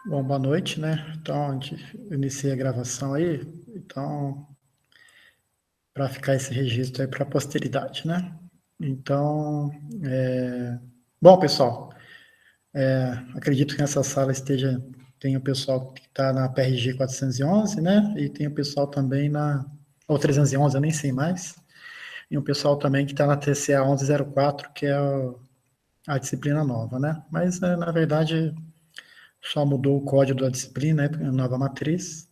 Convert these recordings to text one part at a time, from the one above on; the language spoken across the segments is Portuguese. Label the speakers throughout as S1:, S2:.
S1: Bom, boa noite, né? Então, a gente inicia a gravação aí. Então, para ficar esse registro aí para a posteridade, né? Então, bom, pessoal, acredito que nessa sala tem o pessoal que está na PRG 411, né? E tem o pessoal também ou 311, eu nem sei mais. E um pessoal também que está na TCA 1104, que é a disciplina nova, né? Mas, na verdade, só mudou o código da disciplina, né? Nova matriz.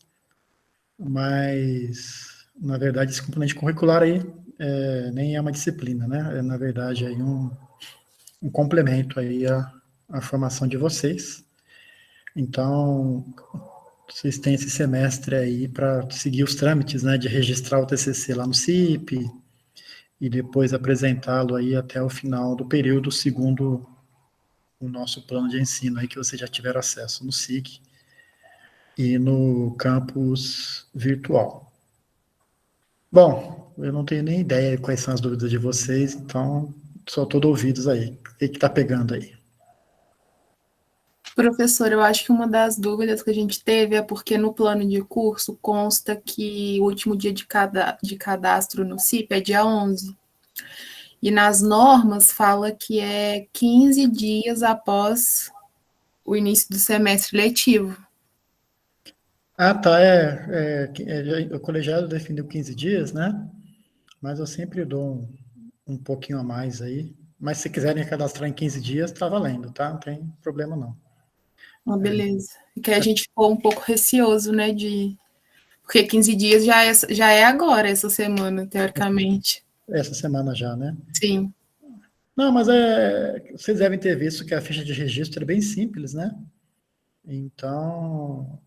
S1: Mas, na verdade, esse componente curricular aí nem é uma disciplina, né? É, na verdade, aí um complemento aí à formação de vocês. Então, vocês têm esse semestre aí para seguir os trâmites, né, de registrar o TCC lá no CIP e depois apresentá-lo aí até o final do período, segundo o nosso plano de ensino aí que vocês já tiveram acesso no SIG e no campus virtual. Bom, eu não tenho nem ideia quais são as dúvidas de vocês, então só todo ouvidos aí. O que está pegando aí?
S2: Professor, eu acho que uma das dúvidas que a gente teve é porque no plano de curso consta que o último dia de cadastro no CIP é dia 11. E nas normas fala que é 15 dias após o início do semestre letivo.
S1: Ah, tá, o colegiado definiu 15 dias, né? Mas eu sempre dou um pouquinho a mais aí. Mas se quiserem cadastrar em 15 dias, tá valendo, tá? Não tem problema não.
S2: Ah, beleza. E que a gente ficou um pouco receoso, né, porque 15 dias já é agora, essa semana, teoricamente.
S1: Essa semana já, né?
S2: Sim.
S1: Não, mas vocês devem ter visto que a ficha de registro é bem simples, né? Então,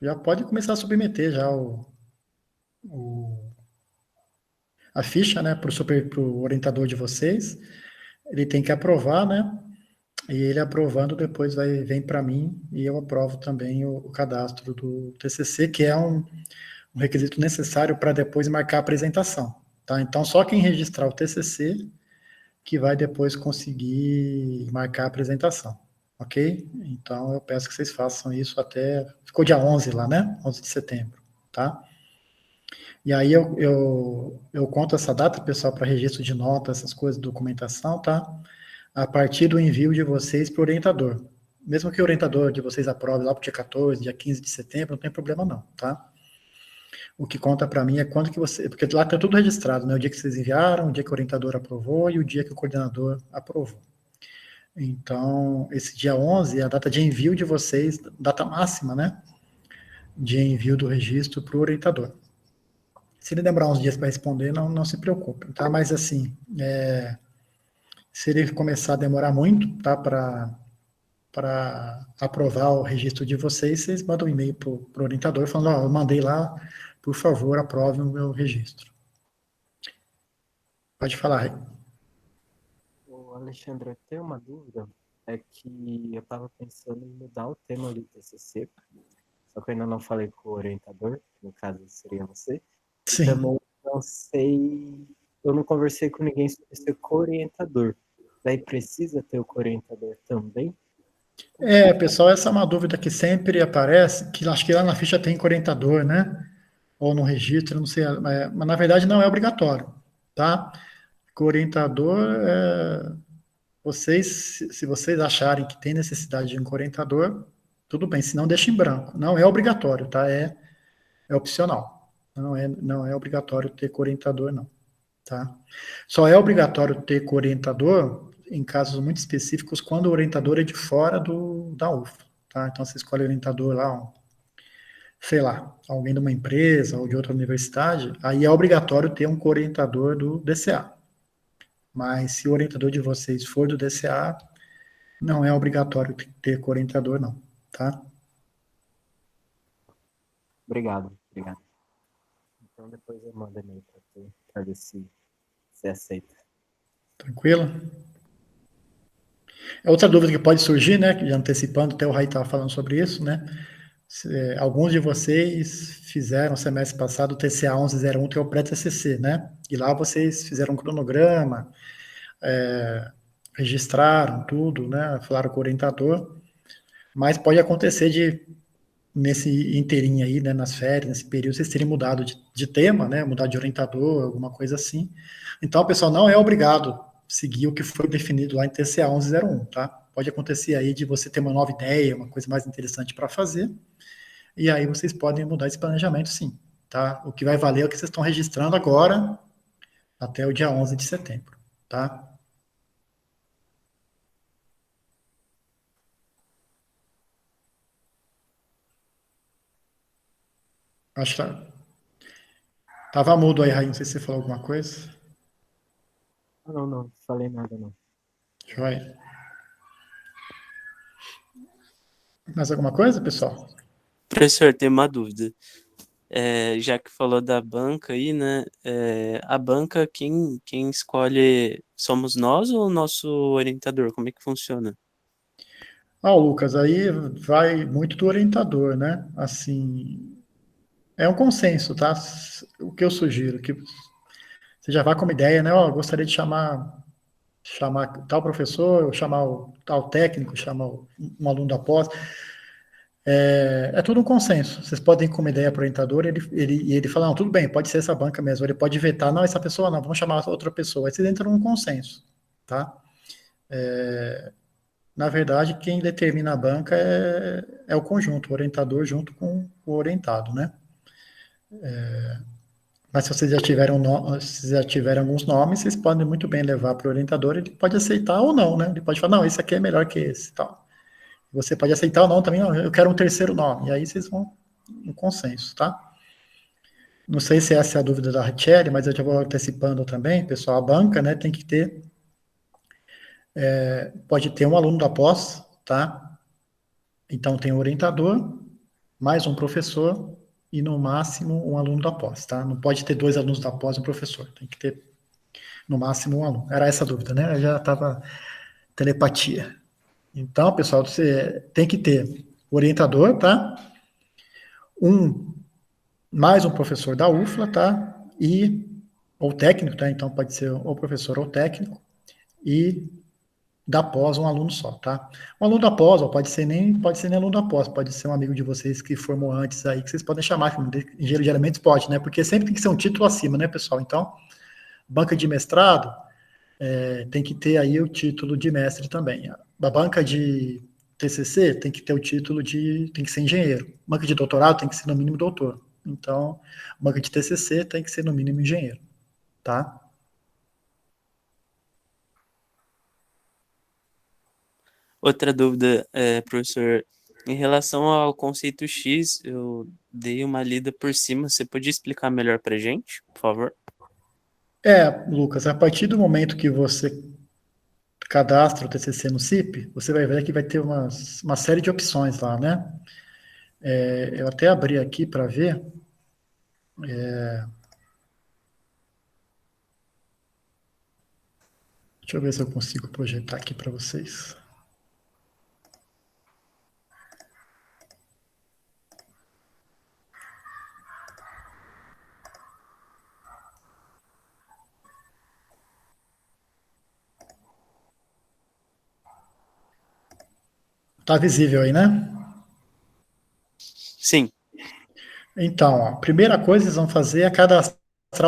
S1: já pode começar a submeter já o a ficha, né, para o orientador de vocês. Ele tem que aprovar, né? E ele aprovando, depois vem para mim e eu aprovo também o cadastro do TCC, que é um requisito necessário para depois marcar a apresentação. Tá? Então, só quem registrar o TCC que vai depois conseguir marcar a apresentação. Ok? Então, eu peço que vocês façam isso até. Ficou dia 11 lá, né? 11 de setembro. Tá? E aí eu conto essa data, pessoal, para registro de nota, essas coisas, documentação, tá? A partir do envio de vocês para o orientador. Mesmo que o orientador de vocês aprove lá para o dia 14, dia 15 de setembro, não tem problema não, tá? O que conta para mim é quando que você... Porque lá está tudo registrado, né? O dia que vocês enviaram, o dia que o orientador aprovou e o dia que o coordenador aprovou. Então, esse dia 11 é a data de envio de vocês, data máxima, né? De envio do registro para o orientador. Se ele demorar uns dias para responder, não se preocupe, tá? Mas assim, se ele começar a demorar muito, tá? Para aprovar o registro de vocês, vocês mandam um e-mail para o orientador falando, ó, eu mandei lá, por favor, aprove o meu registro. Pode falar, Rei.
S3: Ô, Alexandre, eu tenho uma dúvida, é que eu estava pensando em mudar o tema do TCC, só que eu ainda não falei com o orientador, que no caso seria você, e
S1: Sim.
S3: também não sei, eu não conversei com ninguém sobre ser co-orientador. Daí precisa ter o co-orientador também?
S1: Pessoal, essa é uma dúvida que sempre aparece, que acho que lá na ficha tem orientador, né? Ou no registro, não sei, mas na verdade não é obrigatório, tá? O orientador, se vocês acharem que tem necessidade de um orientador, tudo bem, se não deixa em branco. Não é obrigatório, tá? É opcional. Não é obrigatório ter orientador, não, tá? Só é obrigatório ter orientador em casos muito específicos quando o orientador é de fora da UFA, tá? Então você escolhe o orientador lá, sei lá, alguém de uma empresa ou de outra universidade, aí é obrigatório ter um orientador do DCA. Mas se o orientador de vocês for do DCA, não é obrigatório ter orientador, não, tá?
S3: Obrigado. Então depois eu mando e-mail para tu, para ver se você aceita.
S1: Tranquilo? Outra dúvida que pode surgir, né, que antecipando, até o Raí estava falando sobre isso, né, alguns de vocês fizeram semestre passado o TCA 1101, que é o pré-TCC, né, e lá vocês fizeram um cronograma, registraram tudo, né, falaram com o orientador, mas pode acontecer nesse inteirinho aí, né, nas férias, nesse período, vocês terem mudado de tema, né, mudar de orientador, alguma coisa assim. Então, pessoal, não é obrigado a seguir o que foi definido lá em TCA 1101, tá? Pode acontecer aí de você ter uma nova ideia, uma coisa mais interessante para fazer, e aí vocês podem mudar esse planejamento, sim, tá? O que vai valer é o que vocês estão registrando agora, até o dia 11 de setembro, tá? Acho que tava mudo aí, Raí, não sei se você falou alguma coisa.
S3: Ah, não, não falei nada, não.
S1: Joia. Mais alguma coisa, pessoal?
S4: Professor, tem uma dúvida. Já que falou da banca aí, né? A banca, quem escolhe somos nós ou o nosso orientador? Como é que funciona?
S1: Lucas, aí vai muito do orientador, né? Assim, é um consenso, tá? O que eu sugiro, que você já vá com uma ideia, né? Gostaria de chamar tal professor, ou chamar o tal técnico, chamar um aluno da pós. É tudo um consenso. Vocês podem ir com uma ideia para o orientador e ele fala, não, tudo bem, pode ser essa banca mesmo. Ele pode vetar, não, essa pessoa não, vamos chamar outra pessoa. Aí vocês entram num consenso, tá? Na verdade, quem determina a banca é o conjunto, o orientador junto com o orientado, né? Mas se vocês já tiverem alguns nomes, vocês podem muito bem levar para o orientador, ele pode aceitar ou não, né? Ele pode falar, não, esse aqui é melhor que esse, tal. Você pode aceitar ou não também, não, eu quero um terceiro nome. E aí vocês vão em consenso, tá? Não sei se essa é a dúvida da Rachel, mas eu já vou antecipando também, pessoal, a banca, né, tem que ter, pode ter um aluno da pós, tá? Então tem o orientador, mais um professor e no máximo um aluno da pós, tá? Não pode ter dois alunos da pós e um professor, tem que ter no máximo um aluno. Era essa a dúvida, né? Eu já estava telepatia. Então, pessoal, você tem que ter o orientador, tá? Mais um professor da UFLA, tá? Ou técnico, tá? Então pode ser ou professor ou técnico, e da pós um aluno só, tá? Um aluno da pós, ó, pode ser nem aluno da pós, pode ser um amigo de vocês que formou antes aí, que vocês podem chamar, geralmente pode, né? Porque sempre tem que ser um título acima, né, pessoal? Então, banca de mestrado, tem que ter aí o título de mestre também. A banca de TCC tem que ter o título tem que ser engenheiro. Banca de doutorado tem que ser no mínimo doutor. Então, banca de TCC tem que ser no mínimo engenheiro, tá?
S4: Outra dúvida, professor, em relação ao conceito X, eu dei uma lida por cima, você podia explicar melhor para gente, por favor?
S1: Lucas, a partir do momento que você cadastra o TCC no CIP, você vai ver que vai ter uma série de opções lá, né? Eu até abri aqui para ver. Deixa eu ver se eu consigo projetar aqui para vocês. Tá visível aí, né?
S4: Sim.
S1: Então, a primeira coisa que vocês vão fazer é cadastrar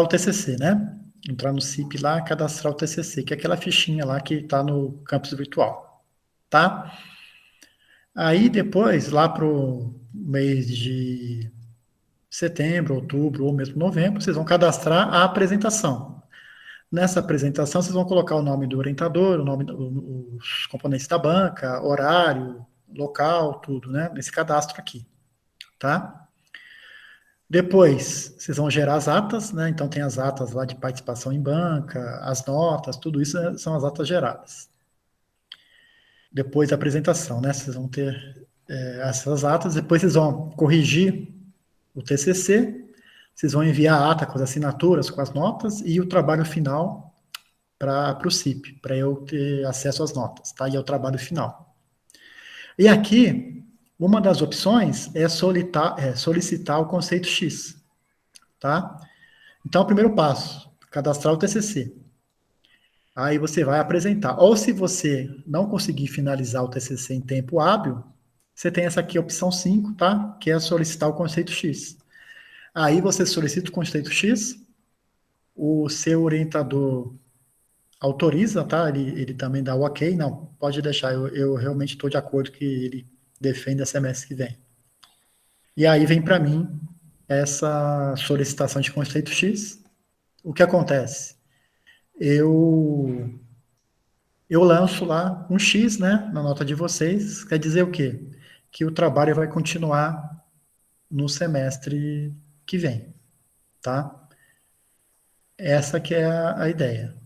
S1: o TCC, né? Entrar no CIP lá, cadastrar o TCC, que é aquela fichinha lá que está no campus virtual, tá? Aí depois, lá para o mês de setembro, outubro ou mesmo novembro, vocês vão cadastrar a apresentação. Nessa apresentação, vocês vão colocar o nome do orientador, os componentes da banca, horário, local, tudo, né? Nesse cadastro aqui, tá? Depois, vocês vão gerar as atas, né? Então, tem as atas lá de participação em banca, as notas, tudo isso são as atas geradas. Depois da apresentação, né? Vocês vão ter essas atas, depois vocês vão corrigir o TCC, vocês vão enviar a ata com as assinaturas, com as notas, e o trabalho final para o CIP, para eu ter acesso às notas, tá? E é o trabalho final. E aqui, uma das opções é solicitar o conceito X, tá? Então, o primeiro passo, cadastrar o TCC. Aí você vai apresentar. Ou se você não conseguir finalizar o TCC em tempo hábil, você tem essa aqui, opção 5, tá? Que é solicitar o conceito X. Aí você solicita o conceito X, o seu orientador autoriza, tá? Ele também dá o ok, não, pode deixar, eu realmente estou de acordo que ele defenda semestre que vem. E aí vem para mim essa solicitação de conceito X. O que acontece? Eu lanço lá um X, né, na nota de vocês, quer dizer o quê? Que o trabalho vai continuar no semestre que vem, tá? Essa que é a ideia.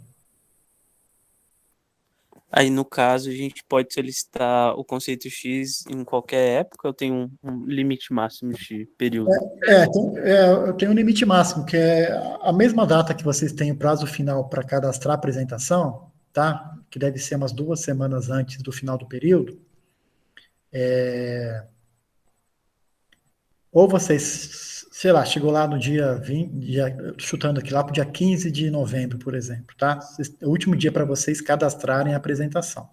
S4: Aí, no caso, a gente pode solicitar o conceito X em qualquer época ou tem um limite máximo de período?
S1: Eu tenho um limite máximo, que é a mesma data que vocês têm o prazo final para cadastrar a apresentação, tá? Que deve ser umas 2 semanas antes do final do período. Ou vocês, sei lá, chegou lá no dia 20, chutando aqui lá para o dia 15 de novembro, por exemplo, tá? É o último dia para vocês cadastrarem a apresentação.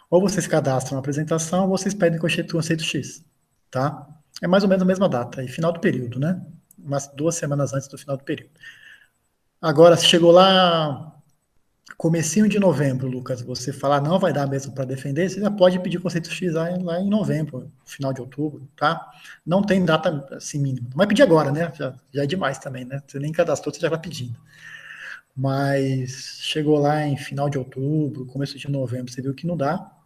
S1: Ou vocês cadastram a apresentação, ou vocês pedem conceito X, tá? É mais ou menos a mesma data, aí final do período, né? Umas 2 semanas antes do final do período. Agora, se chegou lá comecinho de novembro, Lucas, você falar não vai dar mesmo para defender, você já pode pedir conceito X lá em novembro, final de outubro, tá? Não tem data assim mínima. Não vai pedir agora, né? Já é demais também, né? Você nem cadastrou, você já vai pedindo. Mas chegou lá em final de outubro, começo de novembro, você viu que não dá,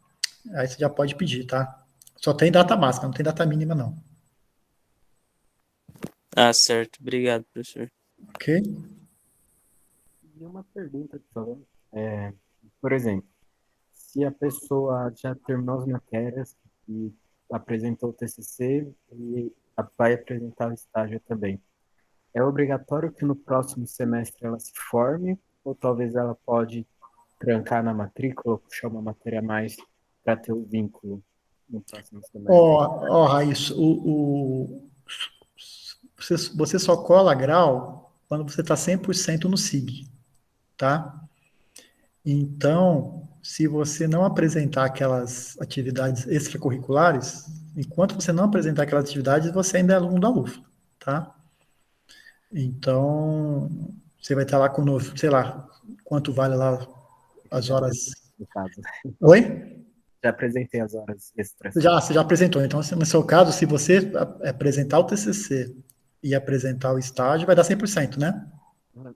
S1: aí você já pode pedir, tá? Só tem data máxima, não tem data mínima, não.
S4: Ah, certo. Obrigado, professor.
S1: Ok?
S3: E uma pergunta, por favor. Por exemplo, se a pessoa já terminou as matérias e apresentou o TCC e vai apresentar o estágio também, é obrigatório que no próximo semestre ela se forme ou talvez ela pode trancar na matrícula, puxar uma matéria a mais para ter o vínculo no próximo semestre?
S1: Raíssa, você só cola grau quando você está 100% no SIG, tá? Então, se você não apresentar aquelas atividades extracurriculares, enquanto você não apresentar aquelas atividades, você ainda é aluno da UFLA, tá? Então, você vai estar lá com, sei lá, quanto vale lá as
S3: Já
S1: horas.
S3: no caso.
S1: Oi?
S3: Já apresentei as horas extras.
S1: Você já apresentou. Então, no seu caso, se você apresentar o TCC e apresentar o estágio, vai dar 100%, né?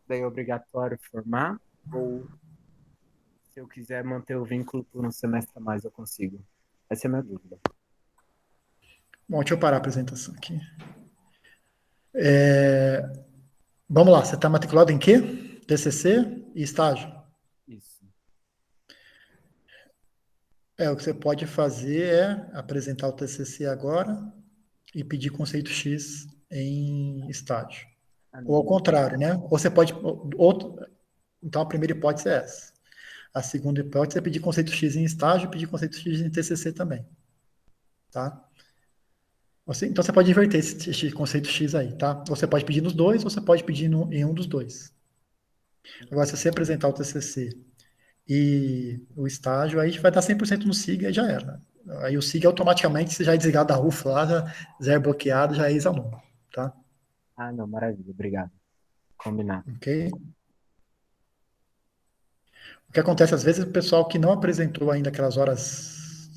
S3: Daí é obrigatório formar ou se eu quiser manter o vínculo por um semestre a mais eu consigo? Essa é a minha dúvida.
S1: Bom, deixa eu parar a apresentação aqui. Vamos lá, você está matriculado em quê? TCC e estágio?
S3: Isso.
S1: O que você pode fazer é apresentar o TCC agora e pedir conceito X em estágio.
S3: Ah,
S1: Ou ao
S3: não.
S1: contrário, né? Ou você pode. Então, a primeira hipótese é essa. A segunda hipótese é pedir conceito X em estágio e pedir conceito X em TCC também. Tá? Então, você pode inverter esse conceito X aí, tá? Você pode pedir nos dois, ou você pode pedir em um dos dois. Agora, se você apresentar o TCC e o estágio, aí vai dar 100% no SIG e já era. Aí o SIG automaticamente, você já é desligado da UFLA, lá, já é bloqueado, já é ex-aluno, tá?
S3: Ah, não, maravilha, obrigado. Combinado.
S1: Ok? O que acontece, às vezes, o pessoal que não apresentou ainda aquelas horas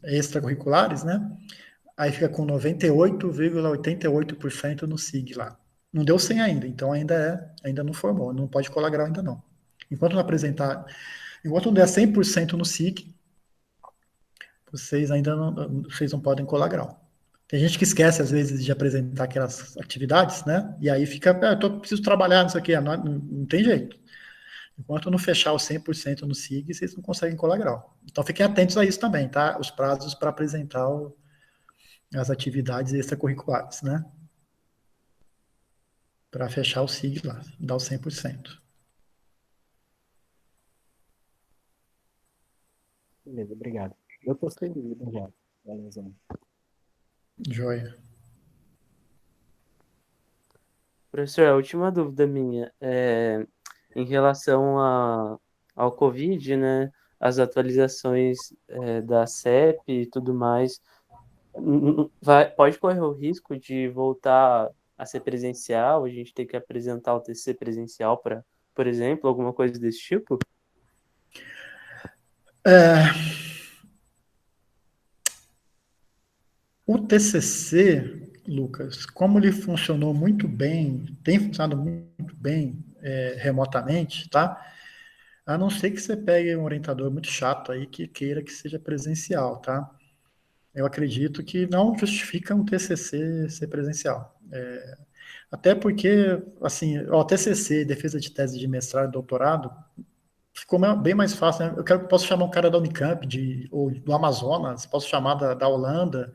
S1: extracurriculares, né? Aí fica com 98,88% no SIG lá. Não deu 100 ainda, então ainda não formou, não pode colar grau ainda não. Enquanto não apresentar, enquanto não der 100% no SIG, vocês não podem colar grau. Tem gente que esquece, às vezes, de apresentar aquelas atividades, né? E aí fica, preciso trabalhar, não sei o quê. Não tem jeito. Enquanto não fechar o 100% no SIG, vocês não conseguem colar grau. Então, fiquem atentos a isso também, tá? Os prazos para apresentar as atividades extracurriculares, né? Para fechar o SIG lá, dar o 100%.
S3: Beleza, obrigado. Eu tô sem dúvida já. Beleza.
S1: Joia.
S4: Professor, a última dúvida minha é em relação ao Covid, né? As atualizações da CEP e tudo mais. Pode correr o risco de voltar a ser presencial, a gente ter que apresentar o TCC presencial para, por exemplo, alguma coisa desse tipo?
S1: O TCC, Lucas, como ele funcionou muito bem, tem funcionado muito bem remotamente, tá? A não ser que você pegue um orientador muito chato aí que queira que seja presencial, tá? Eu acredito que não justifica um TCC ser presencial. Até porque, assim, o TCC, defesa de tese de mestrado e doutorado, ficou bem mais fácil, né? Posso chamar um cara da Unicamp, ou do Amazonas, posso chamar da Holanda,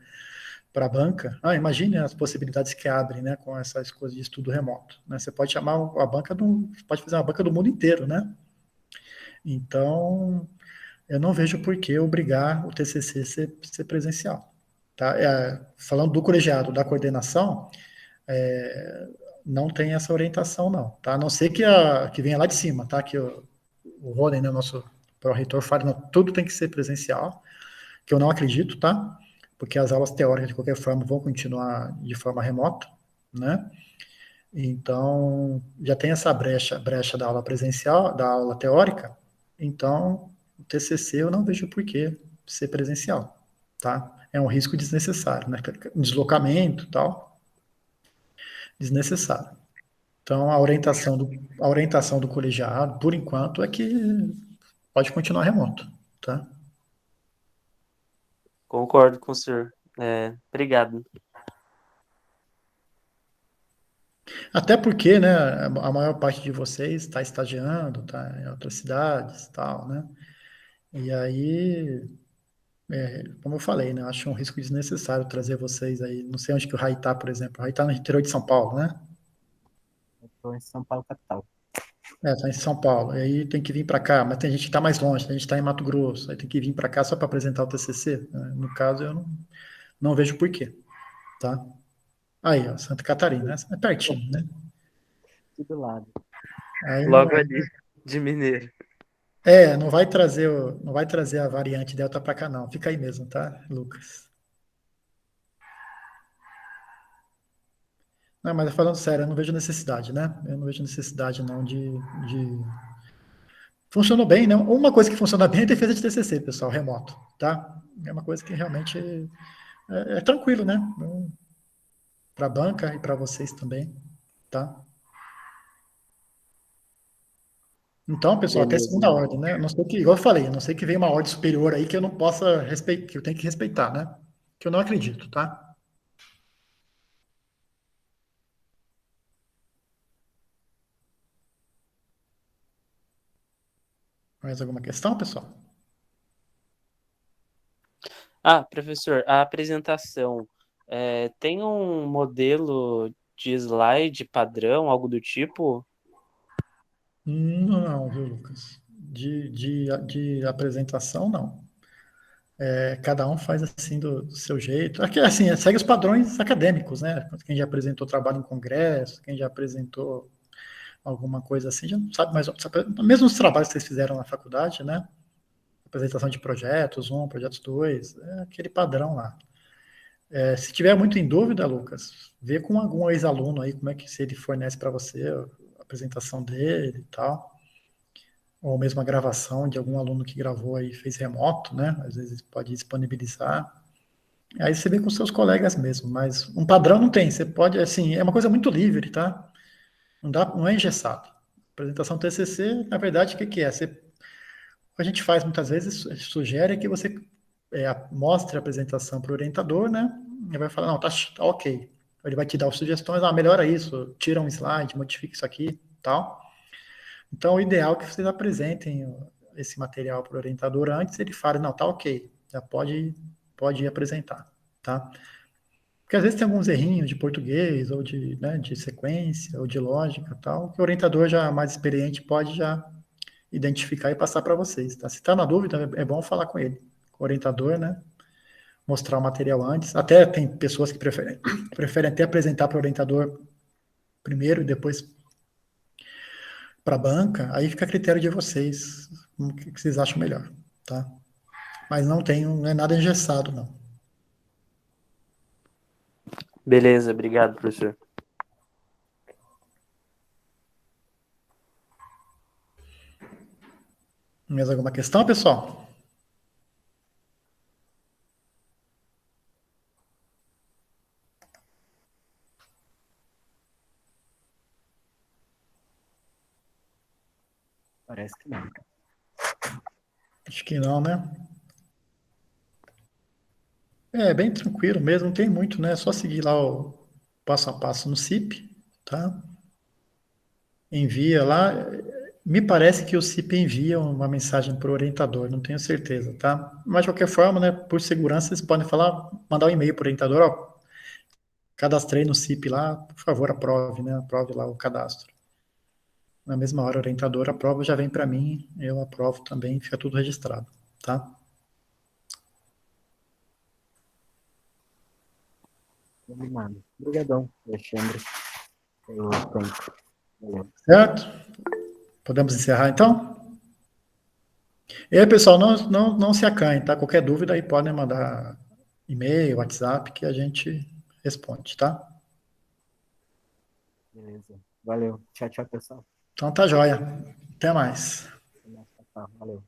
S1: para a banca. Imagine as possibilidades que abrem, né, com essas coisas de estudo remoto. Né? Você pode chamar a banca pode fazer uma banca do mundo inteiro, né? Então, eu não vejo por que obrigar o TCC ser presencial. Tá? Falando do colegiado, da coordenação, não tem essa orientação, não. Tá? A não ser que venha lá de cima, tá? Que o Ronen, né, nosso pró-reitor, fale, não, tudo tem que ser presencial, que eu não acredito, tá? Porque as aulas teóricas, de qualquer forma, vão continuar de forma remota, né? Então, já tem essa brecha da aula presencial, da aula teórica, então, o TCC eu não vejo por que ser presencial, tá? É um risco desnecessário, né? Deslocamento e tal, desnecessário. Então, a orientação do colegiado, por enquanto, é que pode continuar remoto, tá?
S4: Concordo com o senhor. Obrigado.
S1: Até porque, né, a maior parte de vocês está estagiando, está em outras cidades, tal, né? E aí, como eu falei, né, eu acho um risco desnecessário trazer vocês aí. Não sei onde que o Rai tá, por exemplo. O Rai tá no interior de São Paulo, né?
S3: Eu estou em São Paulo, capital.
S1: Tá em São Paulo. E aí tem que vir para cá, mas tem gente que está mais longe, tem gente que está em Mato Grosso, aí tem que vir para cá só para apresentar o TCC. Né? No caso, eu não vejo porquê, tá? Aí, ó, Santa Catarina, né? É pertinho, né?
S3: Aqui do lado.
S1: Aí
S4: Logo ali, de Mineiro.
S1: não vai trazer a variante Delta para cá, não. Fica aí mesmo, tá, Lucas? Não, mas falando sério, eu não vejo necessidade, né? Eu não vejo necessidade, não, de... Funcionou bem, né? Uma coisa que funciona bem é a defesa de TCC, pessoal, remoto, tá? É uma coisa que realmente é tranquilo, né? Para a banca e para vocês também, tá? Então, pessoal, até
S4: Beleza.
S1: segunda ordem, né? Não sei que, igual eu falei, não sei que venha uma ordem superior aí que eu não possa respeitar, que eu tenho que respeitar, né? Que eu não acredito, tá? Mais alguma questão, pessoal?
S4: Professor, a apresentação tem um modelo de slide padrão, algo do tipo?
S1: Não, viu, Lucas? De apresentação, não. Cada um faz assim do seu jeito. Aqui, assim, segue os padrões acadêmicos, né? Quem já apresentou trabalho em congresso, quem já apresentou alguma coisa assim, já sabe mais. Mesmo os trabalhos que vocês fizeram na faculdade, né? Apresentação de projetos 1, projetos 2, é aquele padrão lá. Se tiver muito em dúvida, Lucas, vê com algum ex-aluno aí como é que se ele fornece para você a apresentação dele e tal, ou mesmo a gravação de algum aluno que gravou aí fez remoto, né? Às vezes pode disponibilizar. Aí você vê com seus colegas mesmo, mas um padrão não tem. Você pode, assim, é uma coisa muito livre, tá? Não é engessado. Apresentação TCC, na verdade, o que é? O que a gente faz muitas vezes, sugere que você mostre a apresentação para o orientador, né? Ele vai falar, não, tá ok. Ele vai te dar sugestões, melhora isso, tira um slide, modifica isso aqui, tal. Então, o ideal é que vocês apresentem esse material para o orientador antes, ele fale, não, tá ok, já pode ir apresentar, tá? Porque às vezes tem alguns errinhos de português, ou de sequência, ou de lógica tal, que o orientador já mais experiente pode já identificar e passar para vocês, tá? Se está na dúvida, é bom falar com ele, com o orientador, né? Mostrar o material antes. Até tem pessoas que preferem até apresentar para o orientador primeiro e depois para a banca. Aí fica a critério de vocês, o que vocês acham melhor, tá? Mas não é nada engessado, não.
S4: Beleza, obrigado, professor.
S1: Mais alguma questão, pessoal?
S3: Parece que não.
S1: Acho que não, né? É bem tranquilo mesmo, não tem muito, né? É só seguir lá o passo a passo no CIP, tá? Envia lá. Me parece que o CIP envia uma mensagem para o orientador, não tenho certeza, tá? Mas de qualquer forma, né, por segurança, vocês podem falar, mandar um e-mail para o orientador, ó, cadastrei no CIP lá, por favor, aprove, né? Aprove lá o cadastro. Na mesma hora, o orientador aprova, já vem para mim, eu aprovo também, fica tudo registrado, tá?
S3: Combinado. Obrigadão, Alexandre, pelo tempo. Valeu.
S1: Certo? Podemos encerrar então? E aí, pessoal, não se acanhem, tá? Qualquer dúvida aí podem mandar e-mail, WhatsApp, que a gente responde, tá?
S3: Beleza. Valeu. Tchau, tchau, pessoal.
S1: Então tá joia. Até mais.
S3: Valeu.